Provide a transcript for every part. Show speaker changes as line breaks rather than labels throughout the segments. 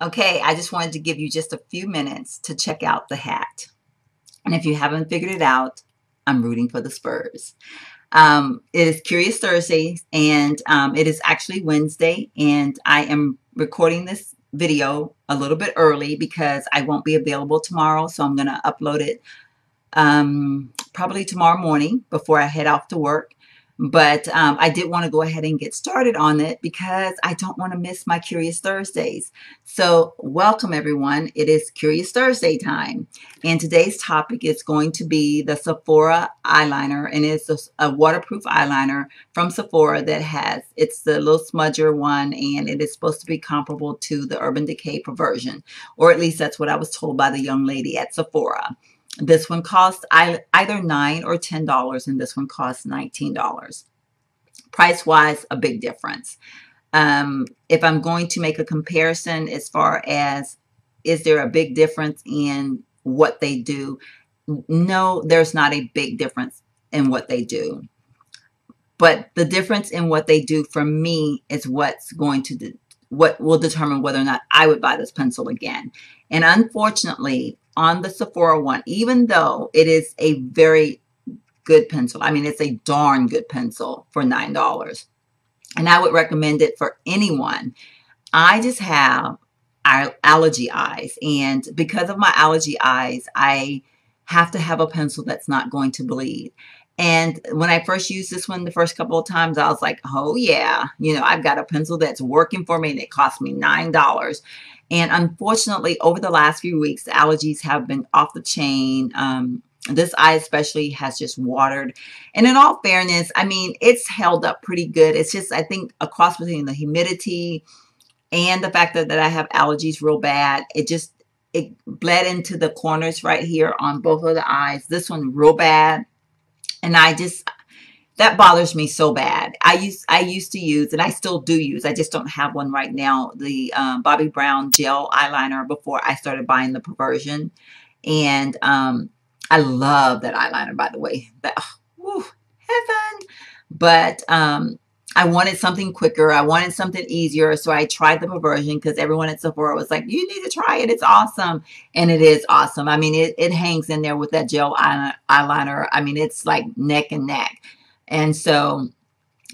Okay, I just wanted to give you just a few minutes to check out the hat. And if you haven't figured it out, I'm rooting for the Spurs. It is Curious Thursday, and it is actually Wednesday, and I am recording this video a little bit early because I won't be available tomorrow, so I'm going to upload it probably tomorrow morning before I head off to work. But I did want to go ahead and get started on it because I don't want to miss my Curious Thursdays. So welcome everyone. It is Curious Thursday time. And today's topic is going to be the Sephora eyeliner. And it's a waterproof eyeliner from Sephora that it's the little smudger one. And it is supposed to be comparable to the Urban Decay Perversion. Or at least that's what I was told by the young lady at Sephora. This one costs either $9 or $10, and this one costs $19. Price-wise, a big difference. If I'm going to make a comparison as far as is there a big difference in what they do, no, there's not a big difference in what they do. But the difference in what they do for me is what will determine whether or not I would buy this pencil again. And unfortunately, on the Sephora one, even though it is a very good pencil, I mean, it's a darn good pencil for $9. And I would recommend it for anyone. I just have allergy eyes. And because of my allergy eyes, I have to have a pencil that's not going to bleed. And when I first used this one the first couple of times, I was like, oh yeah, I've got a pencil that's working for me and it cost me $9. And unfortunately, over the last few weeks, the allergies have been off the chain. This eye especially has just watered. And in all fairness, I mean, it's held up pretty good. It's just, I think, a cross between the humidity and the fact that I have allergies real bad. It bled into the corners right here on both of the eyes. This one real bad. And that bothers me so bad. I used to use, and I still do use, I just don't have one right now, the Bobbi Brown gel eyeliner before I started buying the Perversion. And I love that eyeliner, by the way. Heaven. But I wanted something quicker. I wanted something easier. So I tried the Perversion because everyone at Sephora was like, you need to try it. It's awesome. And it is awesome. I mean, it hangs in there with that gel eyeliner. I mean, it's like neck and neck. And so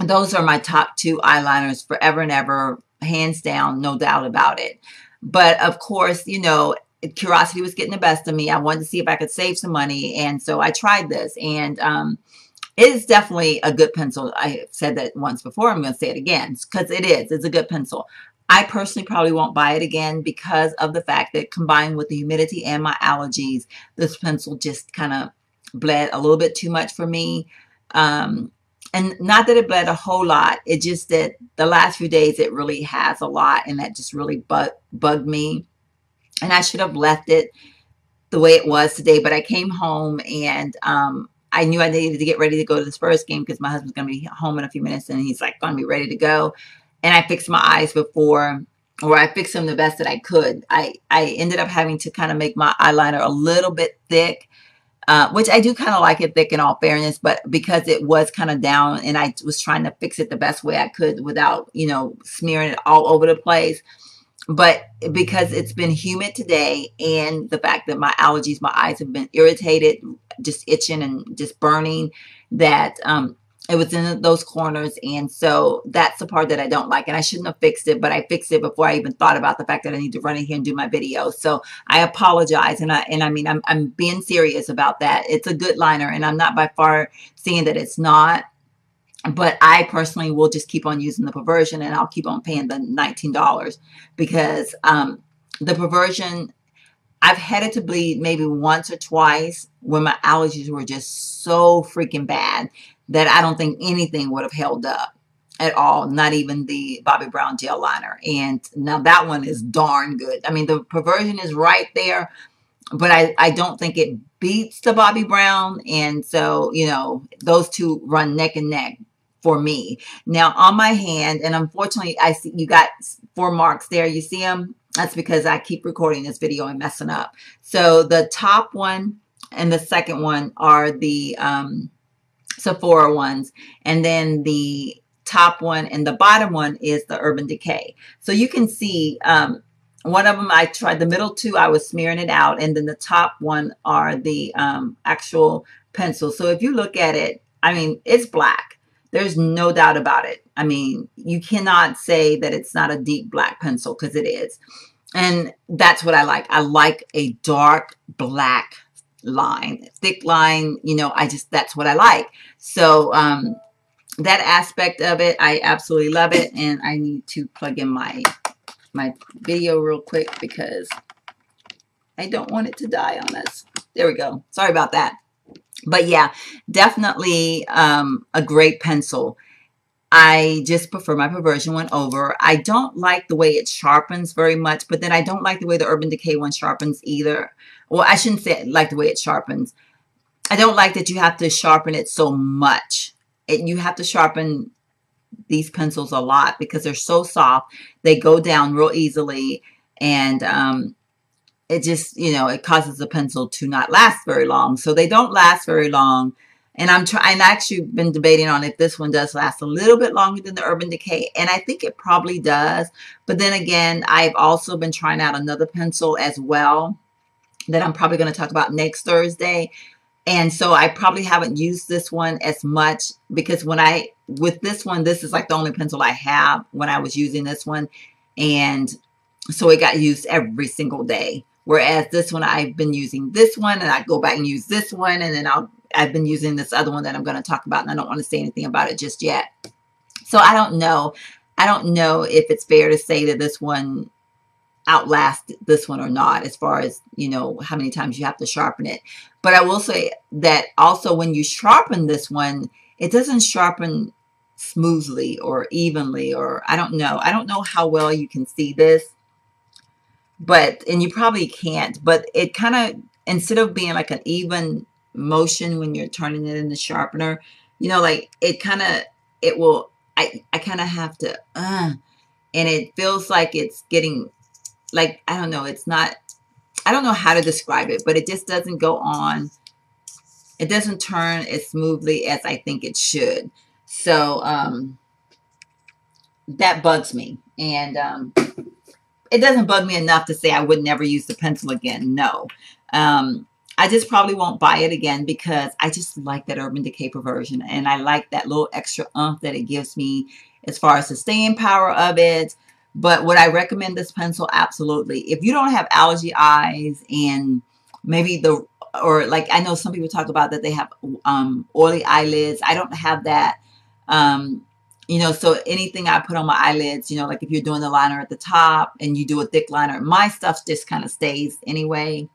those are my top two eyeliners forever and ever, hands down, no doubt about it. But of course, curiosity was getting the best of me. I wanted to see if I could save some money. And so I tried this, and it is definitely a good pencil. I said that once before. I'm going to say it again because it's a good pencil. I personally probably won't buy it again because of the fact that combined with the humidity and my allergies, this pencil just kind of bled a little bit too much for me. And not that it bled a whole lot. It just that the last few days it really has a lot, and that just really bugged me. And I should have left it the way it was today, but I came home and I knew I needed to get ready to go to the Spurs game because my husband's going to be home in a few minutes and he's like going to be ready to go. And I fixed my eyes I fixed them the best that I could. I ended up having to kind of make my eyeliner a little bit thick, which I do kind of like it thick in all fairness, but because it was kind of down and I was trying to fix it the best way I could without, smearing it all over the place. But because it's been humid today and the fact that my allergies, my eyes have been irritated, just itching and just burning, that it was in those corners. And so that's the part that I don't like. And I shouldn't have fixed it, but I fixed it before I even thought about the fact that I need to run in here and do my video. So I apologize. And I mean, I'm being serious about that. It's a good liner, and I'm not by far saying that it's not. But I personally will just keep on using the Perversion, and I'll keep on paying the $19 because the Perversion, I've had it to bleed maybe once or twice when my allergies were just so freaking bad that I don't think anything would have held up at all, not even the Bobbi Brown gel liner. And now that one is darn good. I mean, the Perversion is right there, but I don't think it beats the Bobbi Brown. And so, those two run neck and neck for me. Now on my hand, and unfortunately I see you got 4 marks there. You see them? That's because I keep recording this video and messing up. So the top one and the second one are the Sephora ones. And then the top one and the bottom one is the Urban Decay. So you can see one of them I tried, the middle two, I was smearing it out. And then the top one are the actual pencils. So if you look at it, I mean, it's black. There's no doubt about it. I mean, you cannot say that it's not a deep black pencil, because it is. And that's what I like. I like a dark black line, thick line, you know, that's what I like. So that aspect of it, I absolutely love it. And I need to plug in my video real quick because I don't want it to die on us. There we go. Sorry about that. But yeah, definitely a great pencil. I just prefer my Perversion one over. I don't like the way it sharpens very much, but then I don't like the way the Urban Decay one sharpens either. Well, I shouldn't say like the way it sharpens. I don't like that you have to sharpen it so much. You have to sharpen these pencils a lot because they're so soft. They go down real easily, and it just, you know, it causes the pencil to not last very long. So they don't last very long. And I've actually been debating on if this one does last a little bit longer than the Urban Decay. And I think it probably does. But then again, I've also been trying out another pencil as well that I'm probably going to talk about next Thursday. And so I probably haven't used this one as much because with this one, this is like the only pencil I have when I was using this one. And so it got used every single day. Whereas this one, I've been using this one, and I go back and use this one, and then I've been using this other one that I'm going to talk about, and I don't want to say anything about it just yet. So I don't know. I don't know if it's fair to say that this one outlast this one or not, as far as, you know, how many times you have to sharpen it. But I will say that also when you sharpen this one, it doesn't sharpen smoothly or evenly, or I don't know. I don't know how well you can see this, and you probably can't, but it kind of, instead of being like an even motion when you're turning it in the sharpener, you know, like it kind of, I kind of have to, and it feels like it's getting, like, I don't know, it's not, I don't know how to describe it, but it just doesn't go on. It doesn't turn as smoothly as I think it should. So that bugs me. And it doesn't bug me enough to say I would never use the pencil again. No. I just probably won't buy it again because I just like that Urban Decay Perversion. And I like that little extra oomph that it gives me as far as the staying power of it. But would I recommend this pencil? Absolutely. If you don't have allergy eyes, and maybe or like I know some people talk about that they have oily eyelids. I don't have that. You know, so anything I put on my eyelids, you know, like if you're doing the liner at the top and you do a thick liner, my stuff just kind of stays anyway.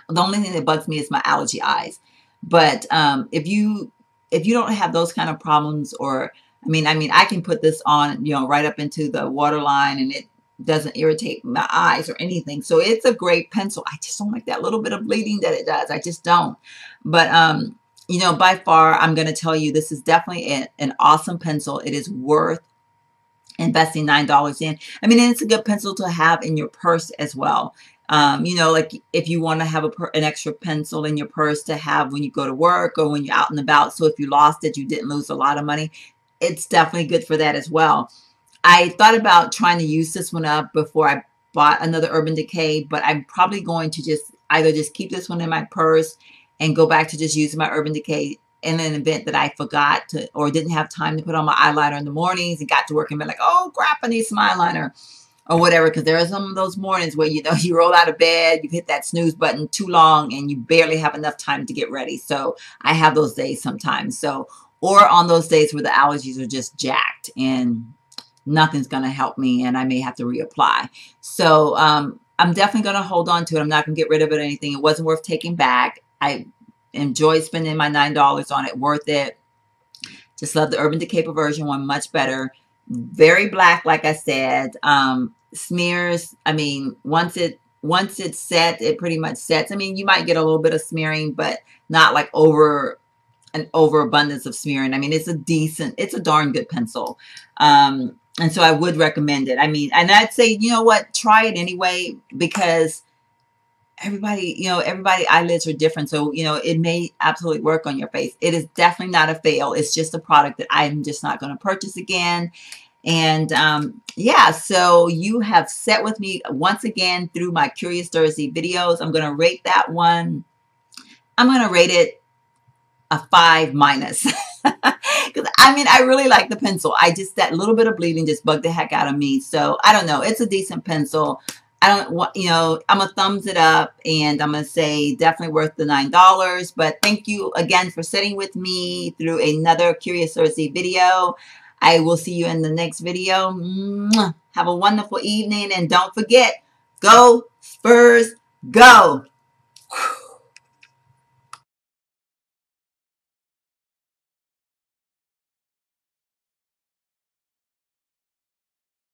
The only thing that bugs me is my allergy eyes. But if you don't have those kind of problems, or I mean, I can put this on, you know, right up into the waterline, and it doesn't irritate my eyes or anything. So it's a great pencil. I just don't like that little bit of bleeding that it does. I just don't. But you know, by far, I'm going to tell you, this is definitely an awesome pencil. It is worth investing $9 in. I mean, and it's a good pencil to have in your purse as well. You know, like if you want to have an extra pencil in your purse to have when you go to work or when you're out and about. So if you lost it, you didn't lose a lot of money. It's definitely good for that as well. I thought about trying to use this one up before I bought another Urban Decay, but I'm probably going to either just keep this one in my purse and go back to just using my Urban Decay in an event that I forgot to, or didn't have time to put on my eyeliner in the mornings and got to work and be like, oh crap, I need some eyeliner or whatever. Because there are some of those mornings where, you know, you roll out of bed, you hit that snooze button too long and you barely have enough time to get ready. So I have those days sometimes. So, or on those days where the allergies are just jacked and nothing's going to help me and I may have to reapply. So I'm definitely going to hold on to it. I'm not going to get rid of it or anything. It wasn't worth taking back. I enjoyed spending my $9 on it. Worth it. Just love the Urban Decay Perversion one much better. Very black, like I said. Smears, I mean, once it's set, it pretty much sets. I mean, you might get a little bit of smearing, but not like an overabundance of smearing. I mean, it's a darn good pencil. And so I would recommend it. I mean, and I'd say, you know what, try it anyway, because everybody eyelids are different. So, you know, it may absolutely work on your face. It is definitely not a fail. It's just a product that I'm just not going to purchase again. And yeah, so you have sat with me once again through my Curious Thursday videos. I'm going to rate that one. I'm going to rate it a 5 minus. Because I mean, I really like the pencil. That little bit of bleeding just bugged the heck out of me. So I don't know. It's a decent pencil. I don't want, you know, I'm a thumbs it up, and I'm going to say definitely worth the $9. But thank you again for sitting with me through another Curious Thursday video. I will see you in the next video. Mwah. Have a wonderful evening. And don't forget, go Spurs, go.